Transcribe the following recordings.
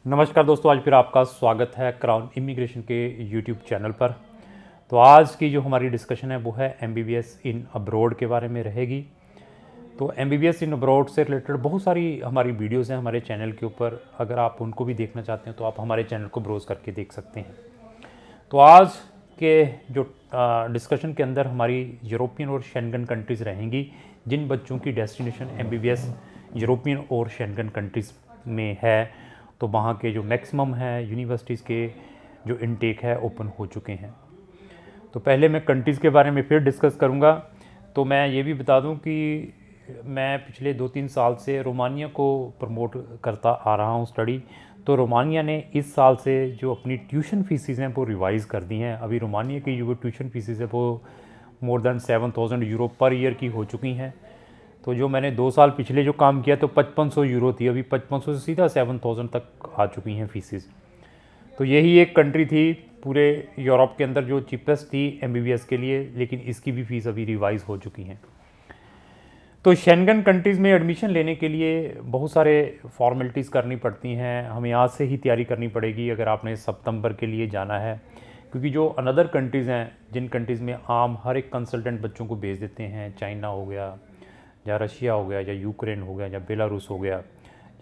नमस्कार दोस्तों, आज फिर आपका स्वागत है क्राउन इमिग्रेशन के यूट्यूब चैनल पर। तो आज की जो हमारी डिस्कशन है वो है एमबीबीएस इन अब्रॉड के बारे में रहेगी। तो एमबीबीएस इन अब्रॉड से रिलेटेड बहुत सारी हमारी वीडियोस हैं हमारे चैनल के ऊपर। अगर आप उनको भी देखना चाहते हैं तो आप हमारे चैनल को ब्राउज़ करके देख सकते हैं। तो आज के जो डिस्कशन के अंदर हमारी यूरोपियन और शेंगन कंट्रीज़ रहेंगी, जिन बच्चों की डेस्टिनेशन एमबीबीएस यूरोपियन और शेंगन कंट्रीज़ में है। तो वहाँ के जो मैक्सिमम है यूनिवर्सिटीज़ के जो इनटेक है ओपन हो चुके हैं। तो पहले मैं कंट्रीज़ के बारे में फिर डिस्कस करूँगा। तो मैं ये भी बता दूँ कि मैं पिछले 2-3 साल से रोमानिया को प्रमोट करता आ रहा हूँ स्टडी। तो रोमानिया ने इस साल से जो अपनी ट्यूशन फीसिस हैं वो रिवाइज़ कर दी हैं। अभी रोमानिया की जो ट्यूशन फीसिस है वो more than 7,000 euro per year की हो चुकी हैं। तो जो मैंने 2 साल पिछले जो काम किया तो 5500 यूरो थी, अभी 5500 से सीधा 7,000 तक आ चुकी हैं फीसिस। तो यही एक कंट्री थी पूरे यूरोप के अंदर जो चीपेस्ट थी एमबीबीएस के लिए, लेकिन इसकी भी फ़ीस अभी रिवाइज़ हो चुकी हैं। तो शेंगन कंट्रीज़ में एडमिशन लेने के लिए बहुत सारे फॉर्मेलिटीज़ करनी पड़ती हैं। हमें आज से ही तैयारी करनी पड़ेगी अगर आपने सितंबर के लिए जाना है, क्योंकि जो अनदर कंट्रीज़ हैं जिन कंट्रीज़ में आम हर एक कंसल्टेंट बच्चों को भेज देते हैं, चाइना हो गया या रशिया हो गया या यूक्रेन हो गया या बेलारूस हो गया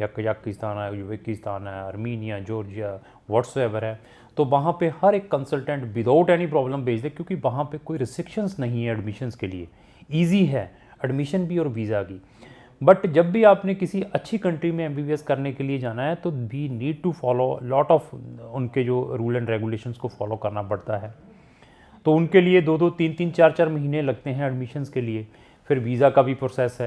या कजाकिस्तान है, उज़्बेकिस्तान है, आर्मीनिया, जॉर्जिया, व्हाट्सएवर है, तो वहाँ पे हर एक कंसल्टेंट विदाउट एनी प्रॉब्लम भेज दे, क्योंकि वहाँ पे कोई रिस्ट्रिक्शंस नहीं है एडमिशन्स के लिए। ईजी है एडमिशन भी और वीज़ा की। बट जब भी आपने किसी अच्छी कंट्री में एमबीबीएस करने के लिए जाना है तो we need to follow lot of उनके जो रूल एंड रेगुलेशंस को फॉलो करना पड़ता है। तो उनके लिए 2-2, 3-3, 4-4 महीने लगते हैं एडमिशन्स के लिए। फिर वीज़ा का भी प्रोसेस है।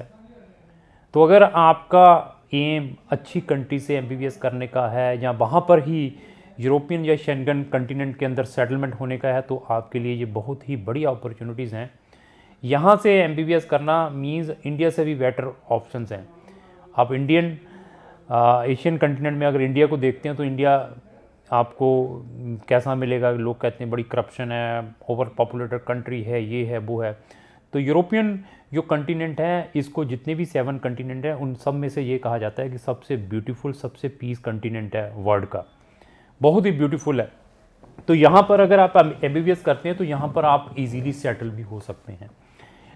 तो अगर आपका एम अच्छी कंट्री से एमबीबीएस करने का है या वहाँ पर ही यूरोपियन या शेंगन कंटिनेंट के अंदर सेटलमेंट होने का है, तो आपके लिए ये बहुत ही बड़ी अपॉर्चुनिटीज़ हैं। यहाँ से एमबीबीएस करना मींस इंडिया से भी बेटर ऑप्शंस हैं। आप इंडियन एशियन कंटिनेंट में अगर इंडिया को देखते हैं तो इंडिया आपको कैसा मिलेगा? लोग कहते हैं बड़ी करप्शन है, ओवर पॉपुलेटेड कंट्री है, ये है वो है। तो यूरोपियन जो कंटिनेंट है, इसको जितने भी 7 कंटिनेंट हैं उन सब में से ये कहा जाता है कि सबसे ब्यूटीफुल, सबसे पीस कंटिनेंट है वर्ल्ड का। बहुत ही ब्यूटीफुल है। तो यहाँ पर अगर आप एमबीबीएस करते हैं तो यहाँ पर आप इजीली सेटल भी हो सकते हैं।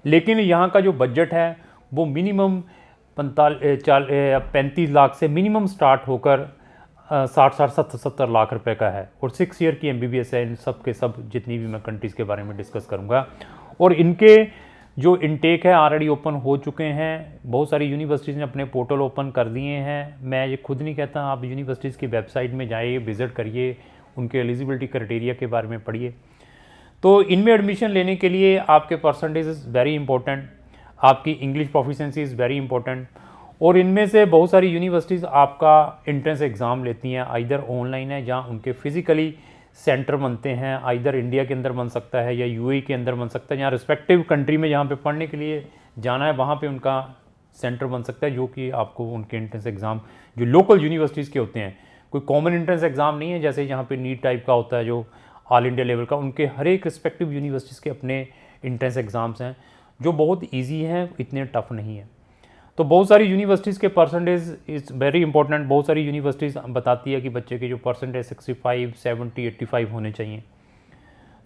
लेकिन यहाँ का जो बजट है वो मिनिमम 35 लाख से मिनिमम स्टार्ट होकर 60-70 लाख रुपए का है। और 6 ईयर की एमबीबीएस है। इन सब के सब जितनी भी मैं कंट्रीज़ के बारे में डिस्कस करूँगा। और इनके जो इनटेक है ऑलरेडी ओपन हो चुके हैं। बहुत सारी यूनिवर्सिटीज़ ने अपने पोर्टल ओपन कर दिए हैं। मैं ये खुद नहीं कहता, आप यूनिवर्सिटीज़ की वेबसाइट में जाइए, विज़िट करिए, उनके एलिजिबिलिटी क्राइटेरिया के बारे में पढ़िए। तो इनमें एडमिशन लेने के लिए आपके परसेंटेज इज़ वेरी इंपॉर्टेंट, आपकी English proficiency is very important. और इनमें से बहुत सारी यूनिवर्सिटीज़ आपका एंट्रेंस एग्ज़ाम लेती हैं, आइदर ऑनलाइन है जहाँ उनके फिज़िकली सेंटर बनते हैं, आइदर इंडिया के अंदर बन सकता है या यूएई के अंदर बन सकता है, या रिस्पेक्टिव कंट्री में जहाँ पे पढ़ने के लिए जाना है वहाँ पे उनका सेंटर बन सकता है, जो कि आपको उनके एंट्रेंस एग्ज़ाम जो लोकल यूनिवर्सिटीज़ के होते हैं, कोई कॉमन एंट्रेंस एग्ज़ाम नहीं है जैसे यहाँ पे नीट टाइप का होता है जो ऑल इंडिया लेवल का। उनके हर एक रिस्पेक्टिव यूनिवर्सिटीज़ के अपने एंट्रेंस एग्ज़ाम्स हैं जो बहुत ईजी हैं, इतने टफ नहीं है। तो बहुत सारी यूनिवर्सिटीज़ के परसेंटेज इज़ वेरी इंपॉर्टेंट। बहुत सारी यूनिवर्सिटीज़ बताती है कि बच्चे के जो परसेंटेज 65, 70, 85 होने चाहिए।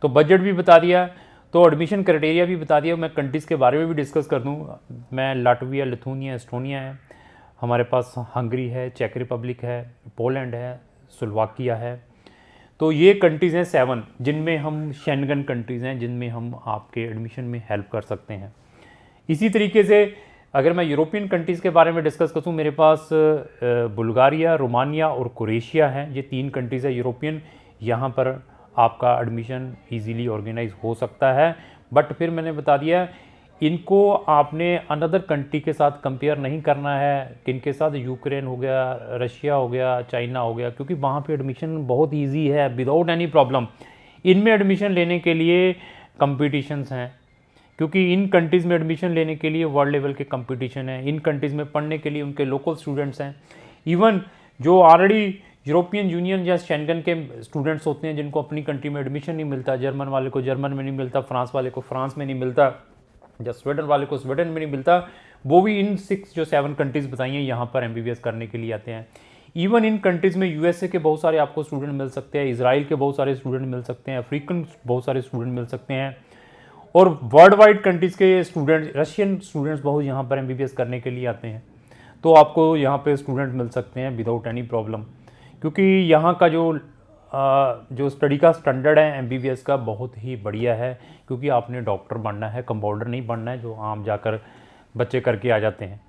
तो बजट भी बता दिया, तो एडमिशन क्राइटेरिया भी बता दिया। मैं कंट्रीज़ के बारे में भी डिस्कस कर दूँ। मैं लाटविया, लिथुनिया, एस्टोनिया है, हमारे पास हंगरी है, चेक रिपब्लिक है, पोलैंड है, स्लोवाकिया है। तो ये कंट्रीज़ हैं 7 जिनमें हम शेंगन कंट्रीज़ हैं, जिनमें हम आपके एडमिशन में हेल्प कर सकते हैं। इसी तरीके से अगर मैं यूरोपियन कंट्रीज़ के बारे में डिस्कस करूँ, मेरे पास बुल्गारिया, रोमानिया और क्रोएशिया है। ये 3 कंट्रीज़ है यूरोपियन। यहाँ पर आपका एडमिशन इजीली ऑर्गेनाइज हो सकता है। बट फिर मैंने बता दिया, इनको आपने अनदर कंट्री के साथ कंपेयर नहीं करना है। किनके साथ? यूक्रेन हो गया, रशिया हो गया, चाइना हो गया, क्योंकि वहाँ पे एडमिशन बहुत ईजी है विदाउट एनी प्रॉब्लम। इनमें एडमिशन लेने के लिए कंपटीशंस हैं, क्योंकि इन कंट्रीज़ में एडमिशन लेने के लिए वर्ल्ड लेवल के कंपटीशन है। इन कंट्रीज़ में पढ़ने के लिए उनके लोकल स्टूडेंट्स हैं। इवन जो ऑलरेडी यूरोपियन यूनियन या शेंगन के स्टूडेंट्स होते हैं जिनको अपनी कंट्री में एडमिशन नहीं मिलता, जर्मन वाले को जर्मन में नहीं मिलता, फ्रांस वाले को फ्रांस में नहीं मिलता, या स्वीडन वाले को स्वीडन में नहीं मिलता, वो भी इन 6 जो 7 कंट्रीज़ बताई हैं यहाँ पर एमबीबीएस करने के लिए आते हैं। इवन इन कंट्रीज़ में यूएसए के बहुत सारे आपको स्टूडेंट मिल सकते हैं, इजराइल के बहुत सारे स्टूडेंट मिल सकते हैं, अफ्रीकन बहुत सारे स्टूडेंट मिल सकते हैं, और वर्ल्ड वाइड कंट्रीज़ के स्टूडेंट, रशियन स्टूडेंट्स बहुत यहाँ पर एमबीबीएस करने के लिए आते हैं। तो आपको यहाँ पे स्टूडेंट मिल सकते हैं विदाउट एनी प्रॉब्लम, क्योंकि यहाँ का जो स्टडी का स्टैंडर्ड है एमबीबीएस का बहुत ही बढ़िया है, क्योंकि आपने डॉक्टर बनना है, कंपाउंडर नहीं बनना है जो आम जाकर बच्चे करके आ जाते हैं।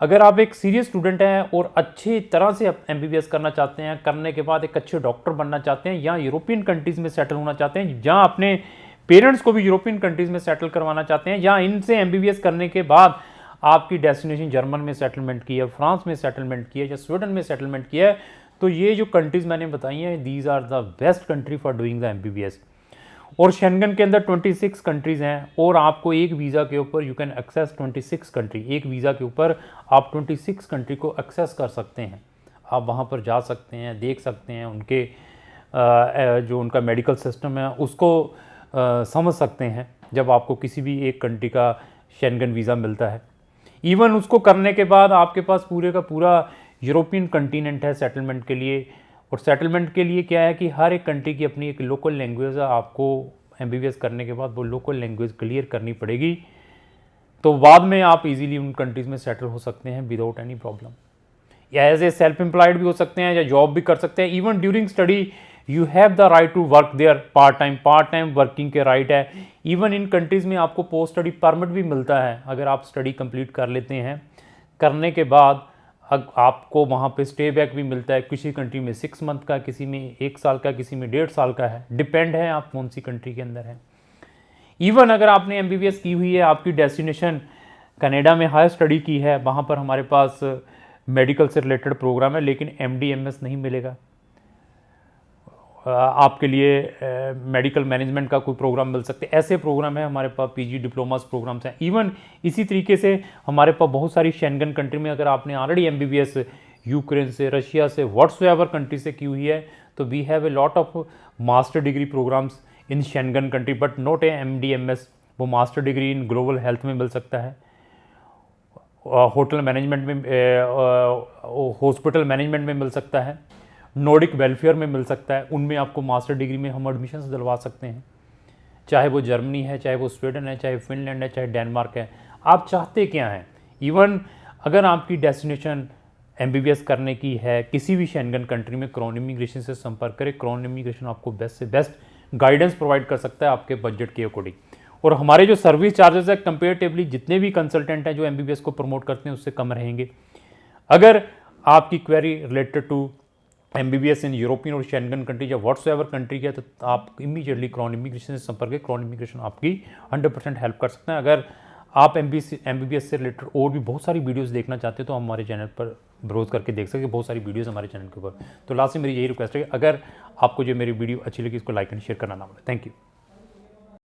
अगर आप एक सीरियस स्टूडेंट हैं और अच्छी तरह से एमबीबीएस करना चाहते हैं, करने के बाद एक अच्छे डॉक्टर बनना चाहते हैं, या यूरोपियन कंट्रीज़ में सेटल होना चाहते हैं, जहाँ अपने पेरेंट्स को भी यूरोपियन कंट्रीज़ में सेटल करवाना चाहते हैं, या इनसे एमबीबीएस करने के बाद आपकी डेस्टिनेशन जर्मन में सेटलमेंट की है, फ्रांस में सेटलमेंट की है, या स्वीडन में सेटलमेंट किया है, तो ये जो कंट्रीज़ मैंने बताई हैं, these are the best country for doing the MBBS. और शेंगन के अंदर 26 कंट्रीज़ हैं, और आपको एक वीज़ा के ऊपर यू कैन एक्सेस 26 कंट्री, एक वीज़ा के ऊपर आप 26 कंट्री को एक्सेस कर सकते हैं। आप वहाँ पर जा सकते हैं, देख सकते हैं, उनके जो उनका मेडिकल सिस्टम है उसको समझ सकते हैं, जब आपको किसी भी एक कंट्री का शेंगन वीज़ा मिलता है। इवन उसको करने के बाद आपके पास पूरे का पूरा यूरोपियन कंटिनेंट है सेटलमेंट के लिए, और सेटलमेंट के लिए क्या है कि हर एक कंट्री की अपनी एक लोकल लैंग्वेज है, आपको एमबीबीएस करने के बाद वो लोकल लैंग्वेज क्लियर करनी पड़ेगी, तो बाद में आप इजीली उन कंट्रीज़ में सेटल हो सकते हैं विदाउट एनी प्रॉब्लम। या एज ए सेल्फ एम्प्लॉयड भी हो सकते हैं, या जॉब भी कर सकते हैं। Even during study you have the right to work there part time working के राइट है। इवन इन कंट्रीज़ में आपको पोस्ट स्टडी परमिट भी मिलता है, अगर आप स्टडी कंप्लीट कर लेते हैं, करने के बाद आपको वहाँ पे स्टे बैक भी मिलता है। किसी कंट्री में 6 मंथ का, किसी में 1 साल का, किसी में 1.5 साल का है, डिपेंड है आप कौन सी कंट्री के अंदर हैं। इवन अगर आपने एमबीबीएस की हुई है, आपकी डेस्टिनेशन कनाडा में हायर स्टडी की है, वहाँ पर हमारे पास मेडिकल से रिलेटेड प्रोग्राम है, लेकिन एमडी एमएस नहीं मिलेगा आपके लिए। मेडिकल मैनेजमेंट का कोई प्रोग्राम मिल सकते, ऐसे प्रोग्राम है हमारे पास, पीजी डिप्लोमास प्रोग्राम्स हैं। इवन इसी तरीके से हमारे पास बहुत सारी शेंगन कंट्री में अगर आपने ऑलरेडी एमबीबीएस यूक्रेन से, रशिया से, व्हाट्सएवर कंट्री से की हुई है, तो we have a lot of master degree programs in Schengen country, but not a MD MS. वो master degree in global health में मिल सकता है, होटल मैनेजमेंट में, हॉस्पिटल मैनेजमेंट में मिल सकता है, नॉर्डिक वेलफेयर में मिल सकता है। उनमें आपको मास्टर डिग्री में हम एडमिशन दिलवा सकते हैं, चाहे वो जर्मनी है, चाहे वो स्वीडन है, चाहे फिनलैंड है, चाहे डेनमार्क है। आप चाहते क्या हैं? इवन अगर आपकी डेस्टिनेशन एमबीबीएस करने की है किसी भी शेंगन कंट्री में, क्राउन इमिग्रेशन से संपर्क करें। क्राउन इमिग्रेशन आपको बेस्ट से बेस्ट गाइडेंस प्रोवाइड कर सकता है आपके बजट के अकॉर्डिंग। और हमारे जो सर्विस चार्जेस है कंपेरेटिवली जितने भी कंसल्टेंट हैं जो एमबीबीएस को प्रमोट करते हैं उससे कम रहेंगे। अगर आपकी query related to MBBS in European और शेंगन कंट्री या व्हाट्सएवर कंट्री के, तो आप इमीडिएटली क्राउन इमिग्रेशन से संपर्क करें। क्राउन इमिग्रेशन आपकी 100% हेल्प कर सकते हैं। अगर आप एमबीबीएस से रिलेटेड और भी बहुत सारी वीडियोस देखना चाहते हैं तो हमारे चैनल पर ब्राउज करके देख सकते हैं, बहुत सारी वीडियोस हमारे चैनल के ऊपर। तो लास्ट में मेरी यही रिक्वेस्ट है कि अगर आपको जो मेरी वीडियो अच्छी लगी इसको लाइक एंड शेयर करना ना भूलें। Thank you.